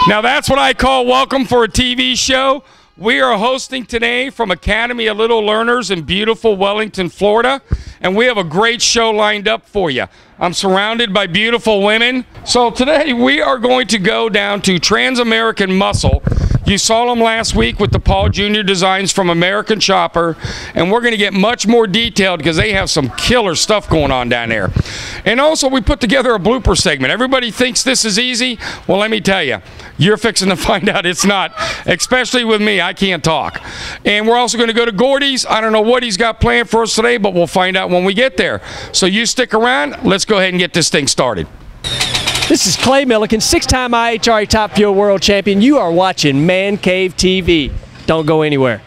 Now that's what I call welcome for a TV show. We are hosting today from Academy of Little Learners in beautiful Wellington, Florida, and we have a great show lined up for you. I'm surrounded by beautiful women. So today we are going to go down to Trans-American Muscle. You saw them last week with the Paul Jr. designs from American Chopper, and we're going to get much more detailed because they have some killer stuff going on down there. And also we put together a blooper segment. Everybody thinks this is easy. Well, let me tell you, you're fixing to find out it's not, especially with me. I can't talk. And we're also going to go to Gordy's. I don't know what he's got planned for us today, but we'll find out when we get there. So you stick around. Let's go ahead and get this thing started. This is Clay Milliken, 6-time IHRA Top Fuel World Champion. You are watching ManCave TV. Don't go anywhere.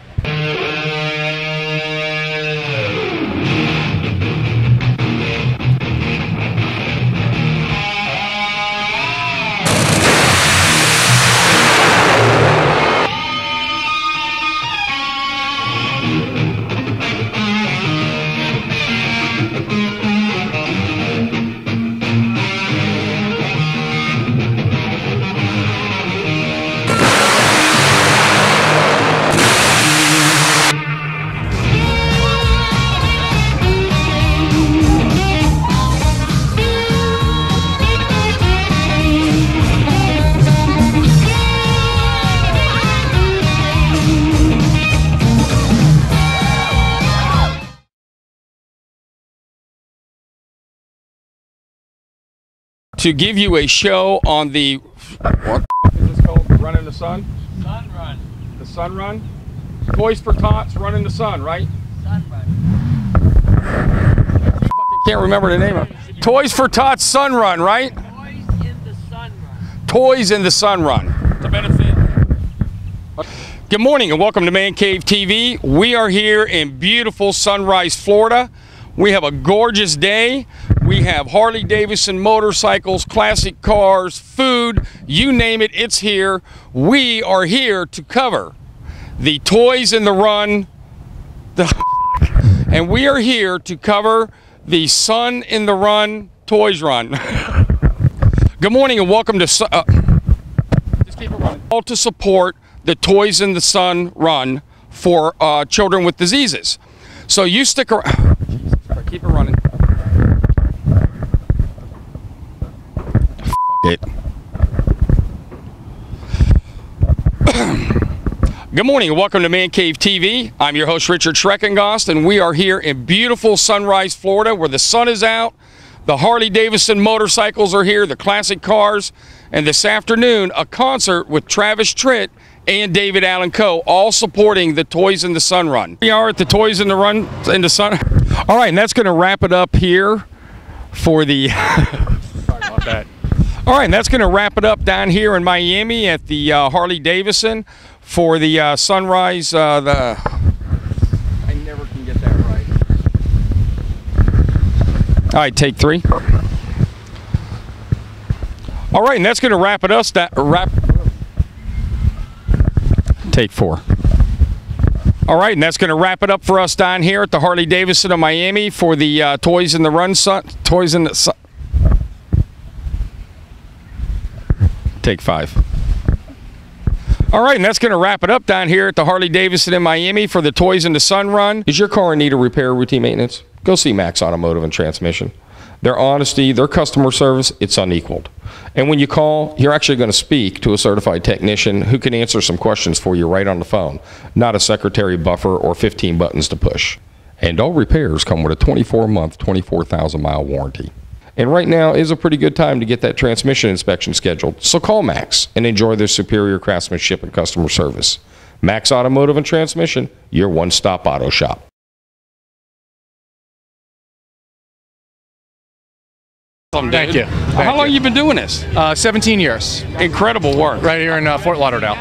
To give you a show on the, what is this called? Run in the Sun? Sun Run. The Sun Run? Toys for Tots, Run in the Sun, right? Sun Run. I can't remember the name of it. Toys for Tots Sun Run, right? Toys in the Sun Run. Toys in the Sun Run. To benefit. Good morning and welcome to ManCave TV. We are here in beautiful Sunrise, Florida. We have a gorgeous day. We have Harley-Davidson motorcycles, classic cars, food, you name it, it's here. We are here to cover the Toys in the Run, and we are here to cover the Sun in the Run Toys Run. Good morning and welcome to, just keep it running. All to support the Toys in the Sun Run for children with diseases. So you stick around. Keep it running. It. Good morning and welcome to ManCave TV. I'm your host Richard Schreckengost, and we are here in beautiful Sunrise, Florida, where the sun is out. The Harley-Davidson motorcycles are here, the classic cars, and this afternoon a concert with Travis Tritt and David Allen Coe, all supporting the Toys in the Sun Run. We are at the Toys in the Run in the Sun. All right, and that's going to wrap it up here for the. Sorry about that. All right, and that's going to wrap it up down here in Miami at the Harley-Davidson for the Sunrise. I never can get that right. All right, take three. All right, and that's going to wrap it us. Take four. All right, and that's going to wrap it up for us down here at the Harley-Davidson of Miami for the Toys in the Run. Toys in the Sun. Take five. All right, and that's going to wrap it up down here at the Harley-Davidson in Miami for the Toys in the Sun Run. Is your car in need of repair, routine maintenance? Go see Max Automotive and Transmission. Their honesty, their customer service, it's unequaled. And when you call, you're actually going to speak to a certified technician who can answer some questions for you right on the phone, not a secretary buffer or 15 buttons to push. And all repairs come with a 24-month, 24,000-mile warranty. And right now is a pretty good time to get that transmission inspection scheduled. So call Max and enjoy their superior craftsmanship and customer service. Max Automotive and Transmission, your one-stop auto shop. Thank you. How long have you been doing this? 17 years. Incredible work. Right here in Fort Lauderdale.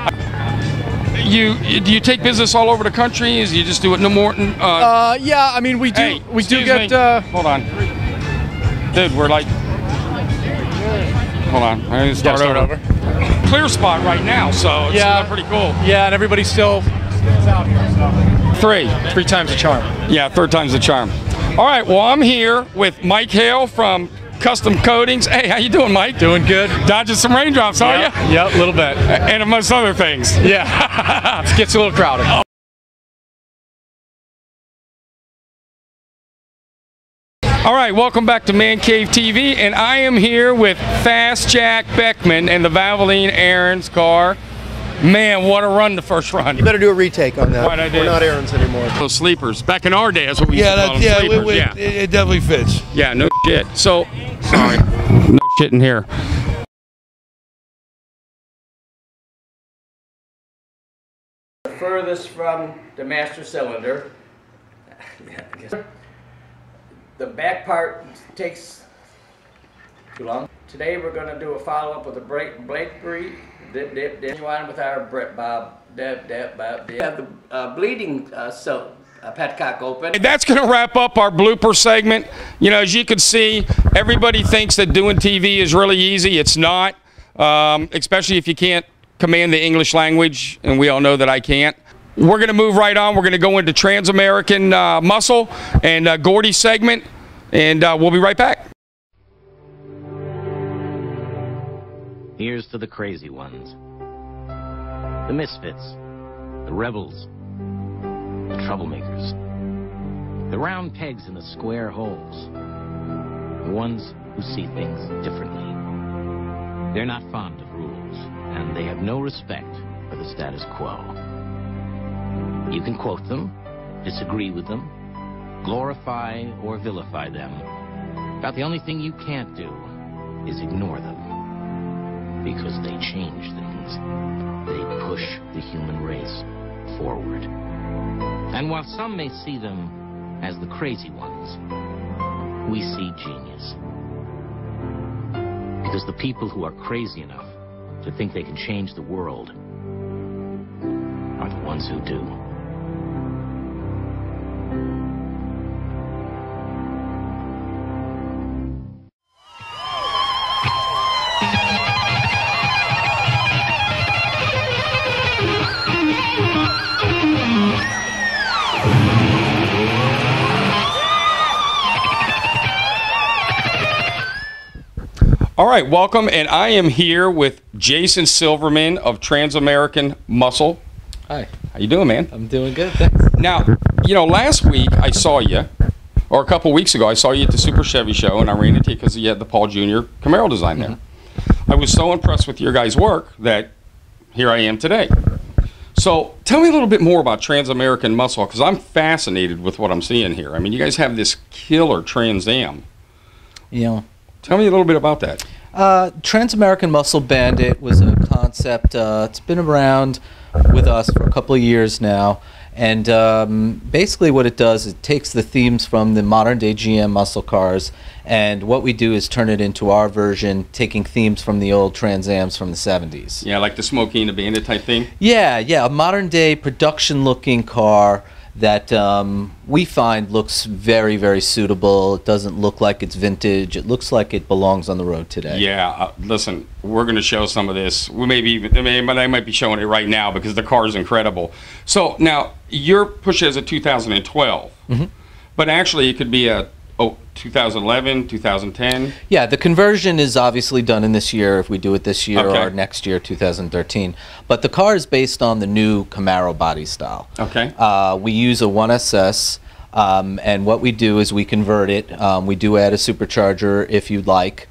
Do you take business all over the country? Is you just do it in New Morton? Yeah, I mean we do. Hey, we do get. Hold on, dude. We're like. Hold on. I need to start over. Clear spot right now, so it's pretty cool. Yeah, and everybody still out here. So. Three times the charm. Yeah, third time's the charm. All right. Well, I'm here with Mike Hale from Custom Coatings. Hey, how you doing, Mike? Doing good. Dodging some raindrops, are you? Yep, a little bit. And amongst other things. Yeah. It gets a little crowded. All right, welcome back to ManCave TV, and I am here with Fast Jack Beckman and the Valvoline Aaron's car. Man, what a run, the first run. You better do a retake on that. Right, I did. We're not Aaron's anymore. Those sleepers. Back in our day, that's what we used to call them, sleepers. Yeah, it definitely fits. yeah, no shit. So, sorry, no shit in here. Furthest from the master cylinder. The back part takes too long. Today we're going to do a follow-up with a brake breed. Dip, dip, dip. You on with our Brett Bob. Dip, dip, bob, dip. We have the bleeding petcock open. That's going to wrap up our blooper segment. You know, as you can see, everybody thinks that doing TV is really easy. It's not, especially if you can't command the English language, and we all know that I can't. We're going to move right on. We're going to go into Trans-American Muscle and Gordy segment, and we'll be right back. Here's to the crazy ones, the misfits, the rebels, the troublemakers, the round pegs in the square holes, the ones who see things differently. They're not fond of rules, and they have no respect for the status quo. You can quote them, disagree with them, glorify or vilify them. But the only thing you can't do is ignore them. Because they change things. They push the human race forward. And while some may see them as the crazy ones, we see genius. Because the people who are crazy enough to think they can change the world are the ones who do. All right, welcome, and I am here with Jason Silverman of Trans-American Muscle. Hi. How you doing, man? I'm doing good, thanks. Now, you know, last week I saw you, or a couple weeks ago, I saw you at the Super Chevy show, and I ran into you because you had the Paul Jr. Camaro design there. I was so impressed with your guys' work that here I am today. So tell me a little bit more about Trans-American Muscle, because I'm fascinated with what I'm seeing here. I mean, you guys have this killer Trans Am. Yeah. Tell me a little bit about that. Trans-American Muscle Bandit was a concept. It's been around with us for a couple of years now. And basically what it does, it takes the themes from the modern-day GM muscle cars, and what we do is turn it into our version, taking themes from the old Trans Ams from the 70s. Yeah, like the Smokey and the Bandit type thing? Yeah, a modern-day production-looking car that we find looks very, very suitable. It doesn't look like it's vintage. It looks like it belongs on the road today. Yeah, listen, we're going to show some of this. We I might be showing it right now because the car is incredible. So now your push is a 2012, but actually it could be a 2011, 2010. Yeah, the conversion is obviously done in this year if we do it this year or next year, 2013. But the car is based on the new Camaro body style. Okay. We use a 1SS, and what we do is we convert it. We do add a supercharger if you'd like,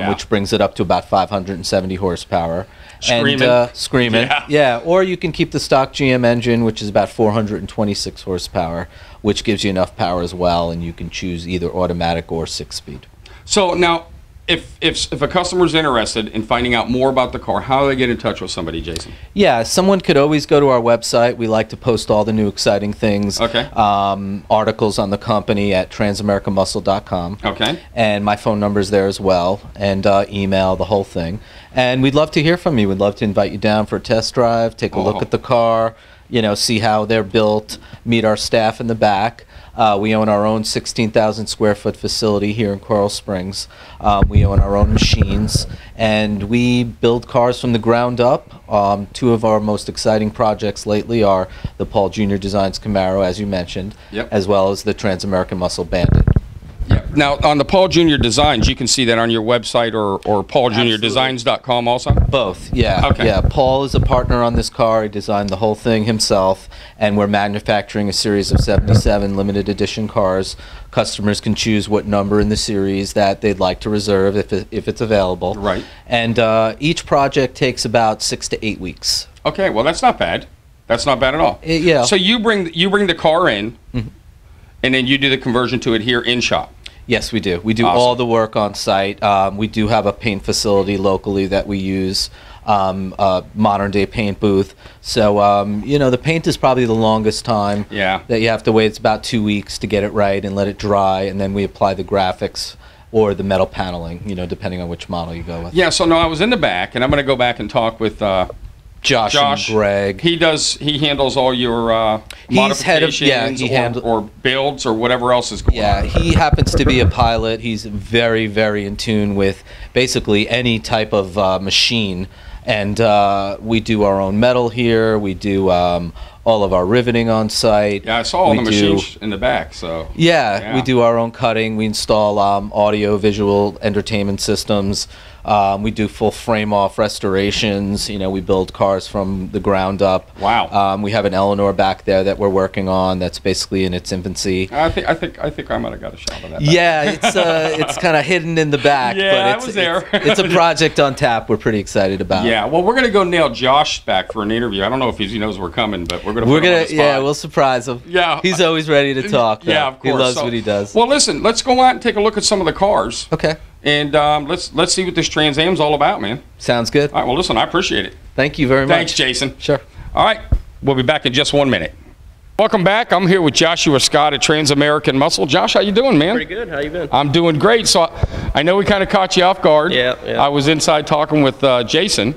which brings it up to about 570 horsepower. Screaming. Yeah, or you can keep the stock GM engine, which is about 426 horsepower, which gives you enough power as well, and you can choose either automatic or 6-speed. So now, if a customer's interested in finding out more about the car, how do they get in touch with somebody, Jason? Yeah, someone could always go to our website. We like to post all the new exciting things. Okay. Articles on the company at transamericanmuscle.com. Okay. And my phone number's there as well, and email, the whole thing. And we'd love to hear from you. We'd love to invite you down for a test drive, take a look at the car, you know, see how they're built, meet our staff in the back. We own our own 16,000 square foot facility here in Coral Springs. We own our own machines, and we build cars from the ground up. Two of our most exciting projects lately are the Paul Jr. Designs Camaro, as you mentioned, as well as the Trans-American Muscle Bandit. Yeah. Now, on the Paul Jr. Designs, you can see that on your website or pauljrdesigns.com also? Both, yeah. Okay. Yeah, Paul is a partner on this car. He designed the whole thing himself, and we're manufacturing a series of 77 limited edition cars. Customers can choose what number in the series that they'd like to reserve if it's available. Right. And each project takes about 6 to 8 weeks. Okay, well, that's not bad. That's not bad at all. Yeah. So you bring the car in, and then you do the conversion to it here in shop. Yes, we do. We do all the work on site. We do have a paint facility locally that we use, a modern-day paint booth. So, you know, the paint is probably the longest time that you have to wait. It's about 2 weeks to get it right and let it dry, and then we apply the graphics or the metal paneling, you know, depending on which model you go with. Yeah, so no, I was in the back, and I'm going to go back and talk with Josh and Greg. He handles all your modifications or builds or whatever else is going on. Yeah, he happens to be a pilot. He's very, very in tune with basically any type of machine. And we do our own metal here. We do all of our riveting on site. Yeah, I saw all the machines in the back. So yeah, we do our own cutting. We install audio, visual entertainment systems. We do full frame-off restorations. You know, we build cars from the ground up. Wow. We have an Eleanor back there that we're working on. That's basically in its infancy. I think I might have got a shot of that. Yeah, it's kind of hidden in the back. Yeah, but I was there. It's a project on tap. We're pretty excited about. Yeah. Well, we're gonna go nail Josh back for an interview. I don't know if he knows we're coming, but we're gonna. Yeah, we'll surprise him. Yeah. He's always ready to talk. Yeah, of course. He loves what he does. Well, listen, let's go out and take a look at some of the cars. Okay. And let's see what this Trans Am's all about, man. Sounds good. All right. Well, listen, I appreciate it. Thank you very much. Thanks, Jason. Sure. All right. We'll be back in just 1 minute. Welcome back. I'm here with Joshua Scott at Trans American Muscle. Josh, how you doing, man? Pretty good. How you been? I'm doing great. So I know we kind of caught you off guard. Yeah. I was inside talking with Jason,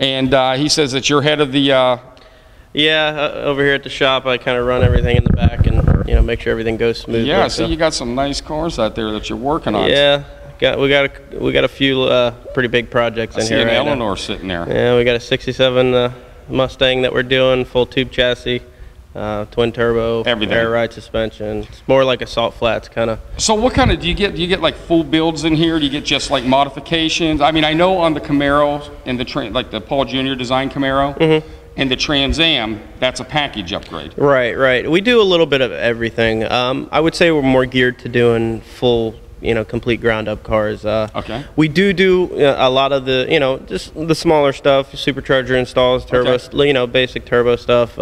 and he says that you're head of the. Over here at the shop, I kind of run everything in the back and make sure everything goes smoothly. Yeah. So you got some nice cars out there that you're working on. Yeah. We got a few pretty big projects in here. I see an right Eleanor sitting there. Yeah, we got a '67 Mustang that we're doing, full tube chassis, twin turbo, everything, air ride suspension. It's more like a salt flats kind of. So what kind of do you get? Do you get like full builds in here? Do you get just like modifications? I mean, I know on the Camaro and like the Paul Jr. design Camaro. And the Trans Am, that's a package upgrade. Right. We do a little bit of everything. I would say we're more geared to doing full, complete ground up cars. Okay. We do a lot of the, just the smaller stuff, supercharger installs, turbo, basic turbo stuff.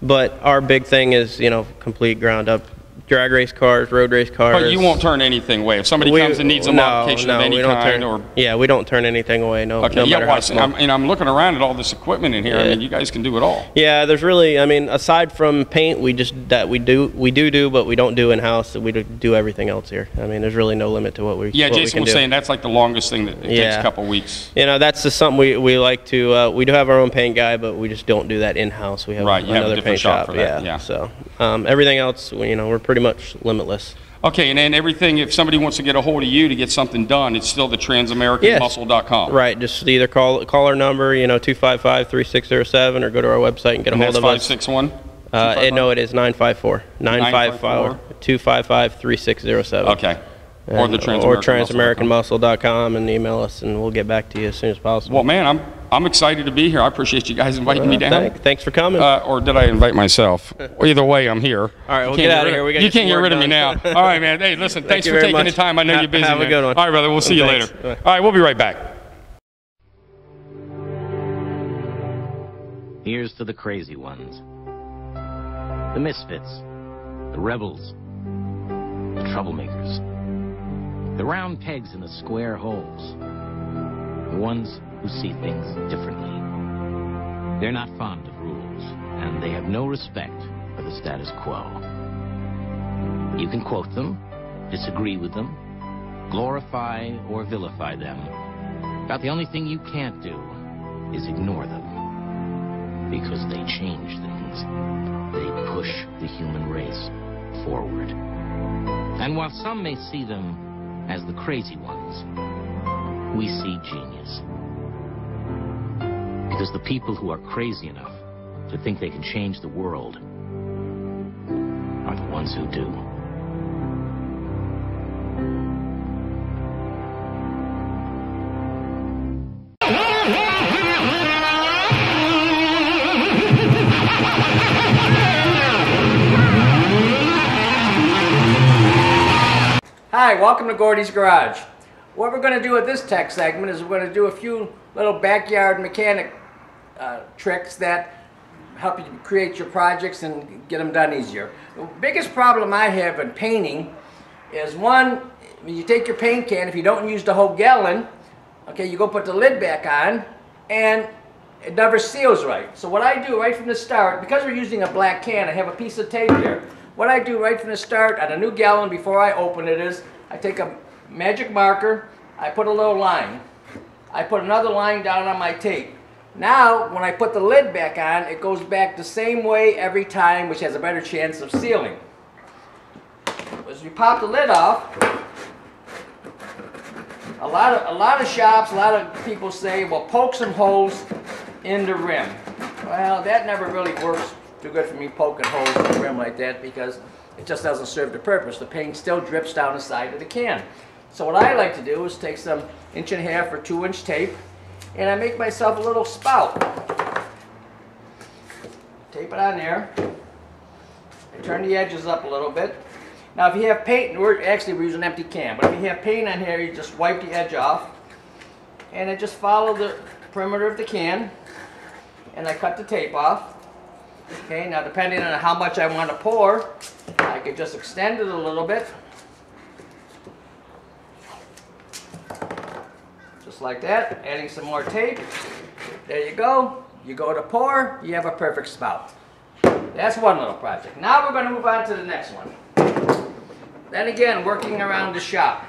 But our big thing is, complete ground up drag race cars, road race cars. But you won't turn anything away if somebody comes and needs a modification of any kind, yeah, we don't turn anything away. No. Okay. No yeah. matter Well, how small. I'm looking around at all this equipment in here. I mean, you guys can do it all. Yeah. There's really, aside from paint, we do, but we don't do in house. We do everything else here. I mean, there's really no limit to what we. Yeah. What Jason was saying that's like the longest thing that takes a couple weeks. That's just something we like to. We do have our own paint guy, but we just don't do that in house. We have another paint shop for that. Yeah. So everything else, we're pretty much limitless. Okay, and then everything, if somebody wants to get a hold of you to get something done, it's still the transamericanmuscle.com. Right, just either call our number, 255-3607, or go to our website and get a hold of us. 561? No, it is 954. 255-3607. Okay. Or the transamericanmuscle.com, and email us, and we'll get back to you as soon as possible. Well, man, I'm excited to be here. I appreciate you guys inviting me down. Thanks for coming. Or did I invite myself? Well, either way, I'm here. All right, we'll get out of here. You can't get rid of me now. All right, man. Hey, listen, thanks for taking the time. I know you're busy. Have a good one. All right, brother. We'll see you later. All right, we'll be right back. Here's to the crazy ones. The misfits. The rebels. The troublemakers. The round pegs in the square holes. The ones who see things differently. They're not fond of rules, and they have no respect for the status quo. You can quote them, disagree with them, glorify or vilify them. But the only thing you can't do is ignore them. Because they change things. They push the human race forward. And while some may see them as the crazy ones, we see genius. Because the people who are crazy enough to think they can change the world are the ones who do. Hi, welcome to Gordy's Garage. What we're going to do with this tech segment is we're going to do a few little backyard mechanic tricks that help you create your projects and get them done easier. The biggest problem I have in painting is, one, when you take your paint can, if you don't use the whole gallon, okay, you go put the lid back on and it never seals right. So what I do right from the start, because we're using a black can, I have a piece of tape here. What I do right from the start on a new gallon before I open it is I take a magic marker, I put a little line. I put another line down on my tape. Now, when I put the lid back on, it goes back the same way every time, which has a better chance of sealing. As you pop the lid off, a lot of shops, a lot of people say, well, poke some holes in the rim. Well, that never really works too good for me, poking holes in the rim like that, because it just doesn't serve the purpose. The paint still drips down the side of the can. So what I like to do is take some 1.5 or 2-inch tape, and I make myself a little spout. Tape it on there. I turn the edges up a little bit. Now if you have paint, we're using an empty can, but if you have paint on here, you just wipe the edge off, and I just follow the perimeter of the can, and I cut the tape off. Okay, now depending on how much I want to pour, I could just extend it a little bit. Just like that, adding some more tape. There you go. You go to pour, you have a perfect spout. That's one little project. Now we're going to move on to the next one. Then again, working around the shop.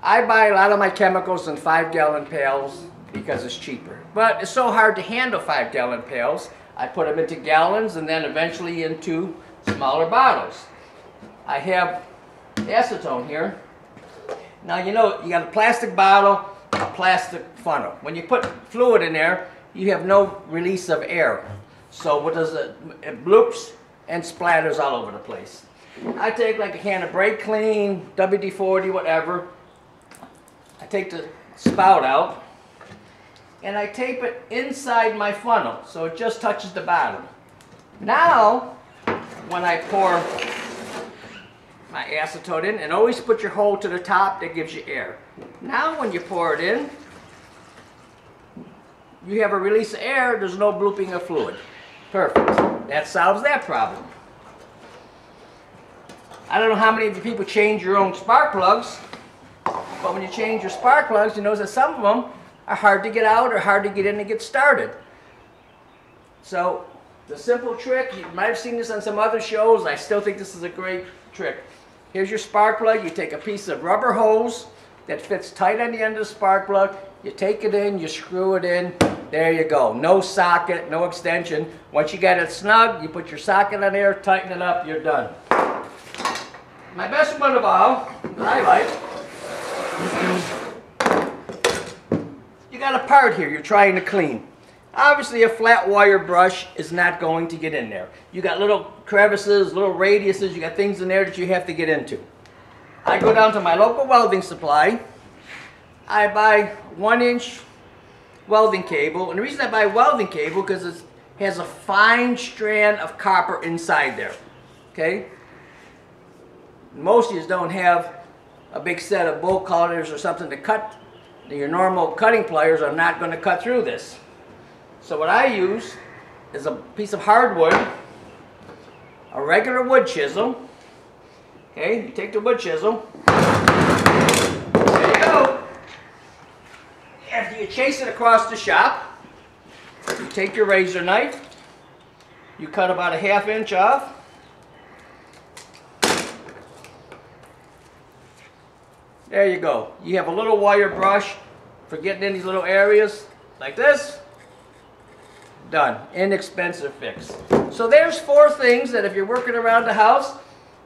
I buy a lot of my chemicals in 5-gallon pails because it's cheaper. But it's so hard to handle 5-gallon pails. I put them into gallons and then eventually into smaller bottles. I have acetone here. Now you know, you got a plastic bottle, a plastic funnel. When you put fluid in there, you have no release of air. So what does it? It bloops and splatters all over the place. I take like a can of brake clean, WD-40, whatever. I take the spout out and I tape it inside my funnel so it just touches the bottom. Now, when I pour my acetone in, and always put your hole to the top, that gives you air. Now when you pour it in, you have a release of air, there's no blooping of fluid. Perfect. That solves that problem. I don't know how many of you people change your own spark plugs, but when you change your spark plugs, you notice that some of them are hard to get out or hard to get in and get started. So the simple trick, you might have seen this on some other shows, I still think this is a great trick. Here's your spark plug. You take a piece of rubber hose that fits tight on the end of the spark plug, you take it in, you screw it in, there you go. No socket, no extension. Once you got it snug, you put your socket on there, tighten it up, you're done. My best one of all, that I like, you got a part here you're trying to clean. Obviously a flat wire brush is not going to get in there. You got little crevices, little radiuses, you got things in there that you have to get into. I go down to my local welding supply. I buy 1-inch welding cable, and the reason I buy welding cable because it has a fine strand of copper inside there. Okay? Most of you don't have a big set of bolt cutters or something to cut. Your normal cutting pliers are not going to cut through this. So what I use is a piece of hardwood, a regular wood chisel. Okay, you take the wood chisel. There you go. After you chase it across the shop, you take your razor knife. You cut about a 1/2 inch off. There you go. You have a little wire brush for getting in these little areas like this. Done. Inexpensive fix. So there's 4 things that if you're working around the house,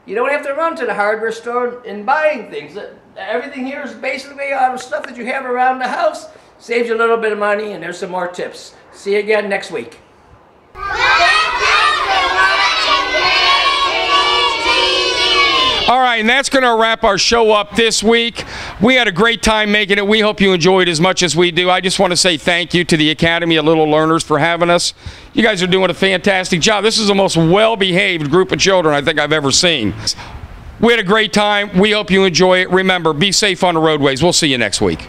you don't have to run to the hardware store and buying things. Everything here is basically out of stuff that you have around the house. Saves you a little bit of money, and there's some more tips. See you again next week. All right, and that's going to wrap our show up this week. We had a great time making it. We hope you enjoyed as much as we do. I just want to say thank you to the Academy of Little Learners for having us. You guys are doing a fantastic job. This is the most well-behaved group of children I think I've ever seen. We had a great time. We hope you enjoy it. Remember, be safe on the roadways. We'll see you next week.